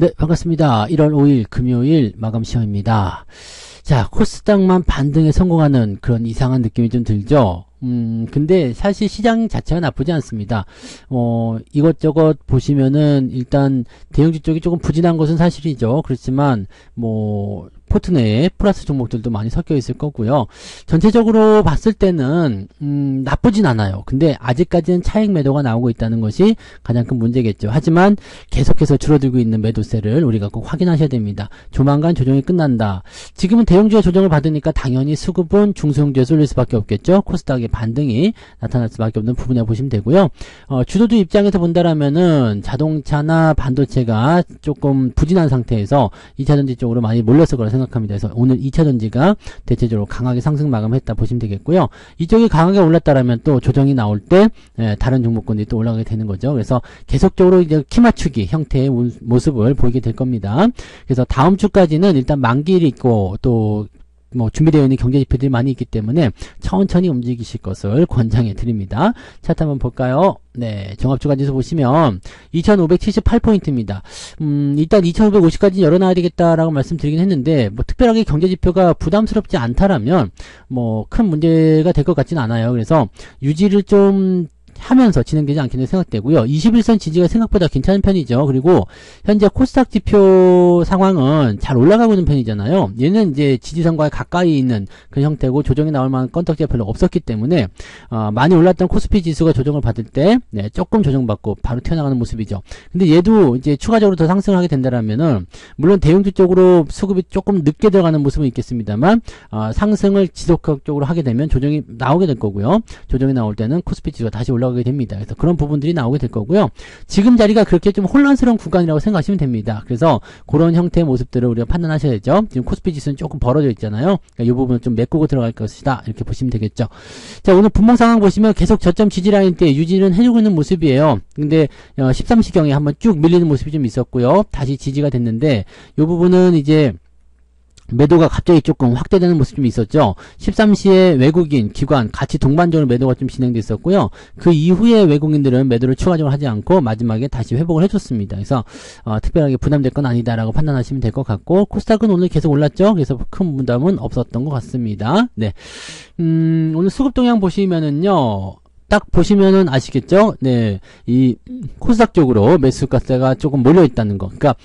네, 반갑습니다. 1월 5일 금요일 마감 시험입니다. 자, 코스닥만 반등에 성공하는 그런 이상한 느낌이 좀 들죠? 근데 사실 시장 자체가 나쁘지 않습니다. 이것저것 보시면은 일단 대형주 쪽이 조금 부진한 것은 사실이죠. 그렇지만 포트 내에 플러스 종목들도 많이 섞여 있을 거고요. 전체적으로 봤을 때는 나쁘진 않아요. 근데 아직까지는 차익 매도가 나오고 있다는 것이 가장 큰 문제겠죠. 하지만 계속해서 줄어들고 있는 매도세를 우리가 꼭 확인하셔야 됩니다. 조만간 조정이 끝난다. 지금은 대형주가 조정을 받으니까 당연히 수급은 중소형주에 쏠릴 수밖에 없겠죠. 코스닥의 반등이 나타날 수밖에 없는 부분이라고 보시면 되고요. 주도주 입장에서 본다라면은 자동차나 반도체가 조금 부진한 상태에서 2차전지 쪽으로 많이 몰렸을 거라 생각합니다. 그래서 오늘 2차전지가 대체적으로 강하게 상승 마감했다 보시면 되겠고요. 이쪽이 강하게 올랐다라면 또 조정이 나올 때 다른 종목군들이 또 올라가게 되는 거죠. 그래서 계속적으로 이제 키 맞추기 형태의 모습을 보이게 될 겁니다. 그래서 다음 주까지는 일단 만기일이 있고 또 준비되어 있는 경제지표들이 많이 있기 때문에 천천히 움직이실 것을 권장해 드립니다. 차트 한번 볼까요? 네, 종합주가지수 보시면 2578포인트입니다. 일단 2550까지 열어놔야 되겠다라고 말씀드리긴 했는데 특별하게 경제지표가 부담스럽지 않다라면 큰 문제가 될 것 같지는 않아요. 그래서 유지를 좀 하면서 진행되지 않겠는 생각되고요. 21선 지지가 생각보다 괜찮은 편이죠. 그리고 현재 코스닥 지표 상황은 잘 올라가고 있는 편이잖아요. 얘는 이제 지지선과 가까이 있는 그런 형태고 조정이 나올 만한 건덕지가 별로 없었기 때문에 많이 올랐던 코스피 지수가 조정을 받을 때 조금 조정받고 바로 튀어나가는 모습이죠. 근데 얘도 이제 추가적으로 더 상승하게 된다라면은 물론 대형주 쪽으로 수급이 조금 늦게 들어가는 모습은 있겠습니다만 상승을 지속적으로 하게 되면 조정이 나오게 될 거고요. 조정이 나올 때는 코스피 지수가 다시 올라가게 됩니다. 그래서 그런 부분들이 나오게 될 거고요. 지금 자리가 그렇게 좀 혼란스러운 구간이라고 생각하시면 됩니다. 그래서 그런 형태의 모습들을 우리가 판단하셔야죠. 지금 코스피 지수는 조금 벌어져 있잖아요. 그러니까 이 부분을 좀 메꾸고 들어갈 것이다. 이렇게 보시면 되겠죠. 자, 오늘 분봉 상황 보시면 계속 저점 지지 라인 때 유지는 해주고 있는 모습이에요. 근데 13시경에 한번 쭉 밀리는 모습이 좀 있었고요. 다시 지지가 됐는데 이 부분은 이제 매도가 갑자기 조금 확대되는 모습이 좀 있었죠. 13시에 외국인, 기관 같이 동반적으로 매도가 좀 진행됐었고요. 그 이후에 외국인들은 매도를 추가적으로 하지 않고 마지막에 다시 회복을 해줬습니다. 그래서 특별하게 부담될 건 아니다라고 판단하시면 될 것 같고 코스닥은 오늘 계속 올랐죠. 그래서 큰 부담은 없었던 것 같습니다. 네, 오늘 수급 동향 보시면은요. 딱 보시면은 아시겠죠? 네, 이 코스닥 쪽으로 매수가세가 조금 몰려 있다는 거. 그러니까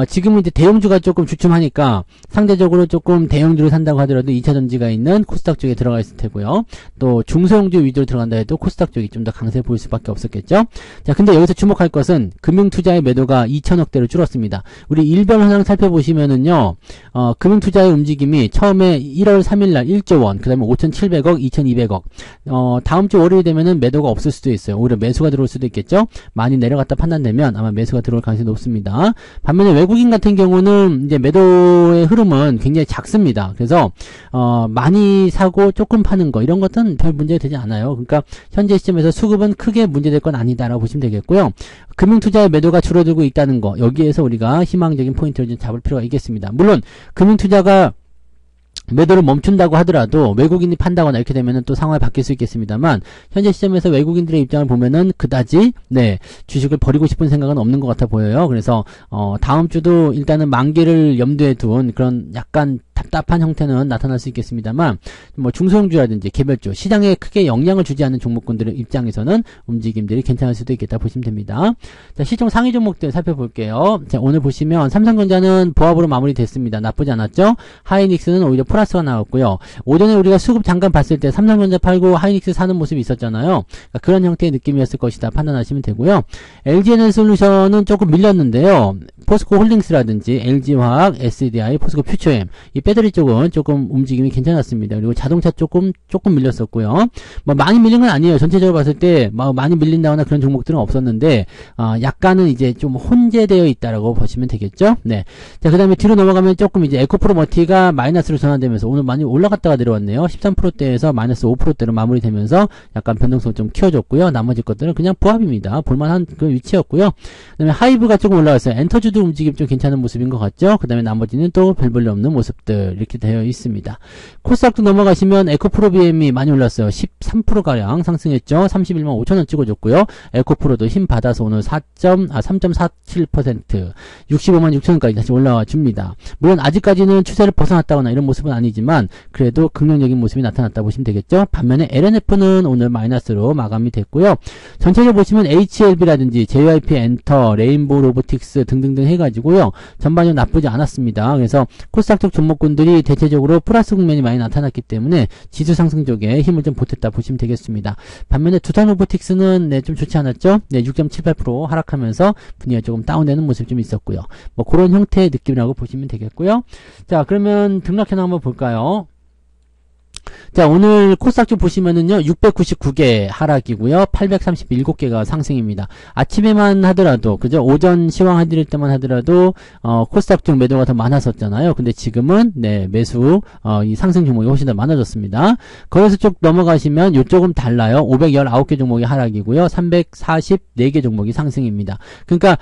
지금은 이제 대형주가 조금 주춤하니까 상대적으로 조금 대형주를 산다고 하더라도 2차전지가 있는 코스닥 쪽에 들어가 있을 테고요. 또 중소형주 위주로 들어간다 해도 코스닥 쪽이 좀 더 강세 보일 수밖에 없었겠죠. 자, 근데 여기서 주목할 것은 금융투자의 매도가 2천억대로 줄었습니다. 우리 일별 현황 살펴보시면은요, 금융투자의 움직임이 처음에 1월 3일날 1조 원, 그 다음에 5,700억, 2,200억. 다음 주 월요일 되면은 매도가 없을 수도 있어요. 오히려 매수가 들어올 수도 있겠죠. 많이 내려갔다 판단되면 아마 매수가 들어올 가능성이 높습니다. 반면에 외국인 같은 경우는 이제 매도의 흐름은 굉장히 작습니다. 그래서 많이 사고 조금 파는 거 이런 것은 별 문제가 되지 않아요. 그러니까 현재 시점에서 수급은 크게 문제될 건 아니다라고 보시면 되겠고요. 금융투자의 매도가 줄어들고 있다는 거 여기에서 우리가 희망적인 포인트를 좀 잡을 필요가 있겠습니다. 물론 금융투자가 매도를 멈춘다고 하더라도 외국인이 판다거나 이렇게 되면은 또 상황이 바뀔 수 있겠습니다만 현재 시점에서 외국인들의 입장을 보면은 그다지 주식을 버리고 싶은 생각은 없는 것 같아 보여요. 그래서 다음 주도 일단은 만기를 염두에 둔 그런 약간 답답한 형태는 나타날 수 있겠습니다만 중소형주라든지 개별주 시장에 크게 영향을 주지 않는 종목군들의 입장에서는 움직임들이 괜찮을 수도 있겠다 보시면 됩니다. 자, 시총 상위 종목들 살펴볼게요. 자, 오늘 보시면 삼성전자는 보합으로 마무리됐습니다. 나쁘지 않았죠. 하이닉스는 오히려 플러스가 나왔고요. 오전에 우리가 수급 잠깐 봤을 때 삼성전자 팔고 하이닉스 사는 모습이 있었잖아요. 그러니까 그런 형태의 느낌이었을 것이다 판단하시면 되고요. LG에너지솔루션은 조금 밀렸는데요. 포스코 홀딩스라든지 LG화학, SDI, 포스코 퓨처엠 이 배터리 쪽은 조금 움직임이 괜찮았습니다. 그리고 자동차 조금 밀렸었고요. 많이 밀린 건 아니에요. 전체적으로 봤을 때 많이 밀린다거나 그런 종목들은 없었는데 약간은 이제 좀 혼재되어 있다라고 보시면 되겠죠. 네. 자, 그다음에 뒤로 넘어가면 조금 이제 에코프로 머티가 마이너스로 전환되면서 오늘 많이 올라갔다가 내려왔네요. 13%대에서 마이너스 5%대로 마무리되면서 약간 변동성을 좀 키워줬고요. 나머지 것들은 그냥 보합입니다. 볼만한 그 위치였고요. 그다음에 하이브가 조금 올라왔어요. 엔터주도 움직임 좀 괜찮은 모습인 것 같죠. 그다음에 나머지는 또 별 볼일 없는 모습들. 종목들 이렇게 되어 있습니다. 코스닥도 넘어가시면 에코프로 BM이 많이 올랐어요. 13%가량 상승했죠. 31만 5천원 찍어줬고요. 에코프로도 힘 받아서 오늘 3.47% 65만 6천원까지 다시 올라와 줍니다. 물론 아직까지는 추세를 벗어났다거나 이런 모습은 아니지만 그래도 긍정적인 모습이 나타났다 보시면 되겠죠. 반면에 LNF는 오늘 마이너스로 마감이 됐고요. 전체적으로 보시면 HLB라든지 JYP 엔터, 레인보우 로보틱스 등등등 해가지고요. 전반적으로 나쁘지 않았습니다. 그래서 코스닥 쪽 종목군들이 대체적으로 플러스 국면이 많이 나타났기 때문에 지수 상승 쪽에 힘을 좀 보탰다 보시면 되겠습니다. 반면에 두산 로보틱스는 네, 좀 좋지 않았죠? 네, 6.78% 하락하면서 분위기가 조금 다운되는 모습이 좀 있었고요. 뭐 그런 형태의 느낌이라고 보시면 되겠고요. 자, 그러면 등락현황 한번 볼까요? 자, 오늘 코스닥 좀 보시면은요, 699개 하락이고요, 837개가 상승입니다. 아침에만 하더라도, 그죠? 오전 시황 해드릴 때만 하더라도, 코스닥 쪽 매도가 더 많았었잖아요. 근데 지금은, 네, 매수, 이 상승 종목이 훨씬 더 많아졌습니다. 거기서 쭉 넘어가시면, 요쪽은 달라요. 519개 종목이 하락이고요, 344개 종목이 상승입니다. 그러니까,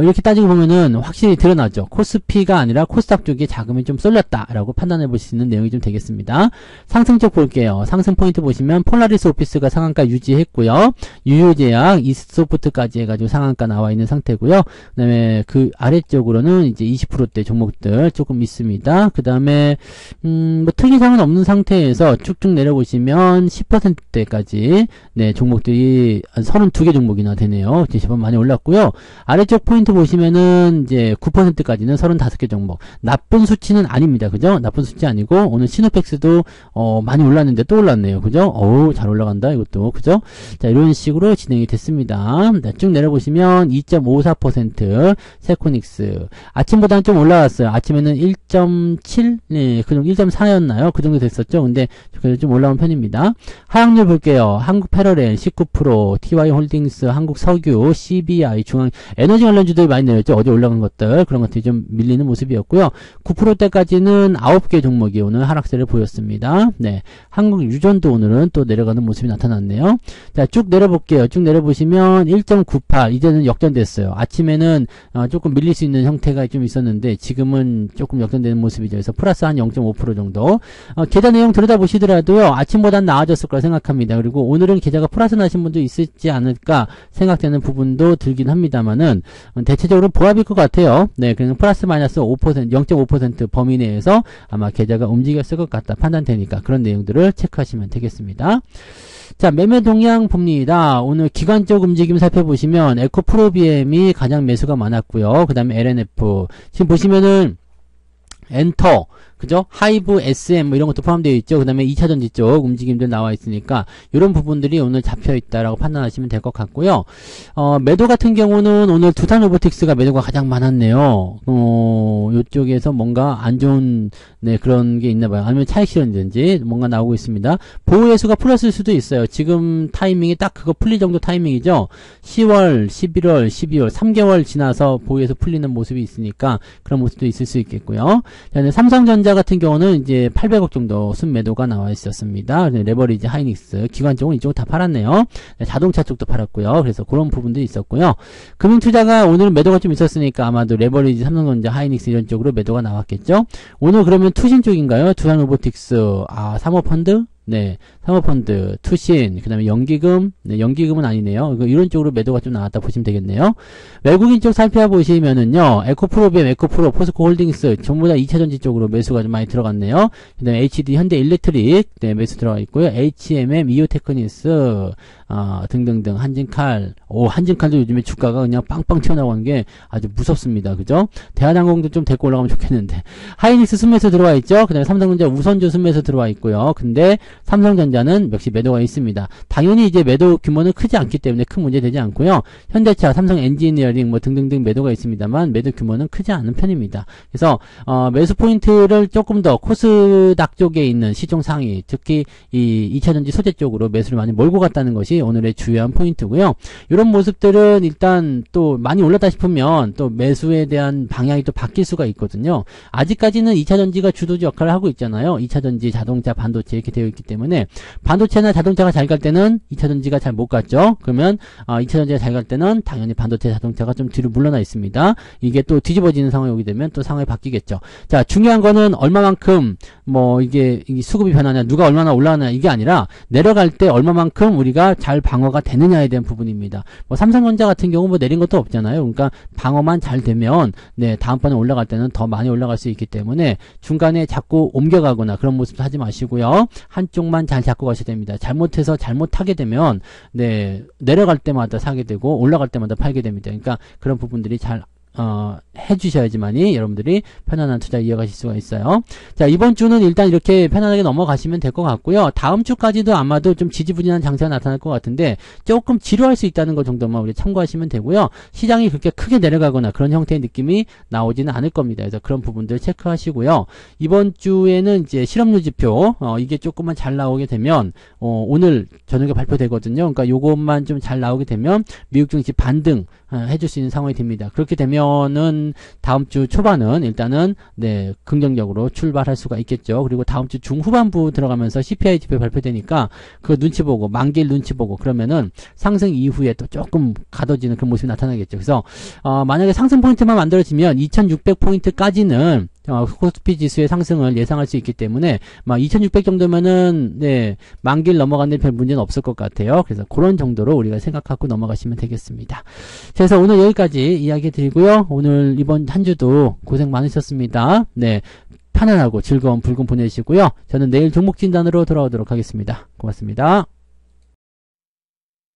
이렇게 따지고 보면은 확실히 드러나죠. 코스피가 아니라 코스닥 쪽에 자금이 좀 쏠렸다라고 판단해 볼 수 있는 내용이 좀 되겠습니다. 상승 쪽 볼게요. 상승 포인트 보시면 폴라리스 오피스가 상한가 유지했고요. 유효제약, 이스소프트까지 해가지고 상한가 나와 있는 상태고요. 그 다음에 그 아래쪽으로는 이제 20%대 종목들 조금 있습니다. 그 다음에 뭐 특이사항은 없는 상태에서 쭉쭉 내려보시면 10%대까지 네 종목들이 32개 종목이나 되네요. 제법 많이 올랐고요. 아래쪽 포인트 보시면은 이제 9%까지는 35개 종목. 나쁜 수치는 아닙니다. 그죠? 나쁜 수치 아니고 오늘 시노펙스도 많이 올랐는데 또 올랐네요. 그죠? 어우, 잘 올라간다, 이것도. 그죠? 자, 이런 식으로 진행이 됐습니다. 자, 쭉 내려보시면 2.54% 세코닉스. 아침보다는 좀 올라왔어요. 아침에는 1.7, 네, 그 정도 1.4였나요? 그 정도 됐었죠. 근데 그래도 좀 올라온 편입니다. 하락률 볼게요. 한국 패러렐 19%, TY 홀딩스, 한국 석유, CBI, 중앙, 에너지 관련주들이 많이 내렸죠. 어제 올라간 것들. 그런 것들이 좀 밀리는 모습이었고요. 9%대까지는 9개 종목이 오늘 하락세를 보였습니다. 네, 한국 유전도 오늘은 또 내려가는 모습이 나타났네요. 자, 쭉 내려볼게요. 쭉 내려보시면 1.98 이제는 역전됐어요. 아침에는 조금 밀릴 수 있는 형태가 좀 있었는데 지금은 조금 역전되는 모습이죠. 그래서 플러스 한 0.5% 정도. 계좌 내용 들여다보시더라도요. 아침보단 나아졌을 거라 생각합니다. 그리고 오늘은 계좌가 플러스 나신 분도 있을지 않을까 생각되는 부분도 들긴 합니다만은 대체적으로 보합일 것 같아요. 네, 그냥 플러스 마이너스 5%, 0.5% 범위 내에서 아마 계좌가 움직였을 것 같다 판단되니까 그런 내용들을 체크하시면 되겠습니다. 자, 매매 동향 봅니다. 오늘 기관적 움직임 살펴보시면 에코프로 BM이 가장 매수가 많았고요. 그 다음에 LNF 지금 보시면은 엔터, 그죠? 하이브, SM 뭐 이런 것도 포함되어 있죠. 그 다음에 2차전지 쪽 움직임들 나와 있으니까 이런 부분들이 오늘 잡혀 있다라고 판단하시면 될 것 같고요. 매도 같은 경우는 오늘 두산 로보틱스가 매도가 가장 많았네요. 요쪽에서 뭔가 안 좋은 네 그런 게 있나 봐요. 아니면 차익 실현이든지 뭔가 나오고 있습니다. 보호 예수가 플러스일 수도 있어요. 지금 타이밍이 딱 그거 풀릴 정도 타이밍이죠. 10월, 11월, 12월 3개월 지나서 보호 예수 풀리는 모습이 있으니까 그런 모습도 있을 수 있겠고요. 자, 삼성전자 같은 경우는 이제 800억 정도 순매도가 나와 있었습니다. 레버리지 하이닉스 기관 쪽은 이쪽은 다 팔았네요. 자동차 쪽도 팔았고요. 그래서 그런 부분도 있었고요. 금융투자가 오늘은 매도가 좀 있었으니까 아마도 레버리지 삼성전자 하이닉스 이런 쪽으로 매도가 나왔겠죠. 오늘 그러면 투신 쪽인가요? 두산 로보틱스, 사모펀드? 네, 사모펀드, 투신, 그 다음에 연기금, 네, 연기금은 아니네요. 이런 쪽으로 매도가 좀 나왔다 보시면 되겠네요. 외국인 쪽 살펴보시면은요, 에코프로 BM, 에코프로, 포스코 홀딩스, 전부 다 2차전지 쪽으로 매수가 좀 많이 들어갔네요. 그 다음에 HD, 현대 일렉트릭, 네, 매수 들어가 있고요. HMM, 이오테크니스, 등등등, 한진칼, 한진칼도 요즘에 주가가 그냥 빵빵 튀어나오는 게 아주 무섭습니다. 그죠? 대한항공도 좀 데리고 올라가면 좋겠는데. 하이닉스 순매수 들어와 있죠? 그 다음에 삼성전자 우선주 순매수 들어와 있고요. 근데 삼성전자는 역시 매도가 있습니다. 당연히 이제 매도 규모는 크지 않기 때문에 큰 문제 되지 않고요. 현대차, 삼성 엔지니어링 뭐 등등등 매도가 있습니다만 매도 규모는 크지 않은 편입니다. 그래서 매수 포인트를 조금 더 코스닥 쪽에 있는 시총 상위, 특히 이 2차전지 소재 쪽으로 매수를 많이 몰고 갔다는 것이 오늘의 주요한 포인트고요. 이런 모습들은 일단 또 많이 올랐다 싶으면 또 매수에 대한 방향이 또 바뀔 수가 있거든요. 아직까지는 2차전지가 주도적 역할을 하고 있잖아요. 2차전지, 자동차, 반도체 이렇게 되어 있기 때문에 반도체나 자동차가 잘 갈 때는 2차전지가 잘 못 갔죠. 그러면 2차전지가 잘 갈 때는 당연히 반도체 자동차가 좀 뒤로 물러나 있습니다. 이게 또 뒤집어지는 상황이 오게 되면 또 상황이 바뀌겠죠. 자, 중요한 거는 얼마만큼 뭐 이게 수급이 변하냐, 누가 얼마나 올라가냐 이게 아니라 내려갈 때 얼마만큼 우리가 잘 방어가 되느냐에 대한 부분입니다. 뭐 삼성전자 같은 경우 뭐 내린 것도 없잖아요. 그러니까 방어만 잘 되면 네, 다음번에 올라갈 때는 더 많이 올라갈 수 있기 때문에 중간에 자꾸 옮겨가거나 그런 모습도 하지 마시고요. 한쪽만 잘 잡고 가셔야 됩니다. 잘못해서 잘못하게 되면 네, 내려갈 때마다 사게 되고 올라갈 때마다 팔게 됩니다. 그러니까 그런 부분들이 잘 해주셔야지만이 여러분들이 편안한 투자 이어가실 수가 있어요. 자, 이번 주는 일단 이렇게 편안하게 넘어가시면 될 것 같고요. 다음 주까지도 아마도 좀 지지부진한 장세가 나타날 것 같은데 조금 지루할 수 있다는 것 정도만 우리 참고하시면 되고요. 시장이 그렇게 크게 내려가거나 그런 형태의 느낌이 나오지는 않을 겁니다. 그래서 그런 부분들 체크하시고요. 이번 주에는 이제 실업률 지표 이게 조금만 잘 나오게 되면 오늘 저녁에 발표되거든요. 그러니까 요것만 좀 잘 나오게 되면 미국 증시 반등 해줄 수 있는 상황이 됩니다. 그렇게 되면은 다음 주 초반은 일단은 네, 긍정적으로 출발할 수가 있겠죠. 그리고 다음 주 중후반부 들어가면서 CPI 지표 발표되니까 그거 눈치 보고 만기일 눈치 보고 그러면은 상승 이후에 또 조금 가둬지는 그런 모습이 나타나겠죠. 그래서 만약에 상승 포인트만 만들어지면 2600포인트까지는 코스피 지수의 상승을 예상할 수 있기 때문에 막 2600 정도면은 네, 만기일 넘어가는 별 문제는 없을 것 같아요. 그래서 그런 정도로 우리가 생각하고 넘어가시면 되겠습니다. 그래서 오늘 여기까지 이야기 드리고요. 오늘 이번 한 주도 고생 많으셨습니다. 네, 편안하고 즐거운 불금 보내시고요. 저는 내일 종목 진단으로 돌아오도록 하겠습니다. 고맙습니다.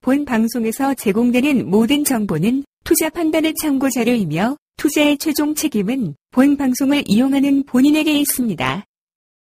본 방송에서 제공되는 모든 정보는 투자 판단의 참고 자료이며 투자의 최종 책임은 본 방송을 이용하는 본인에게 있습니다.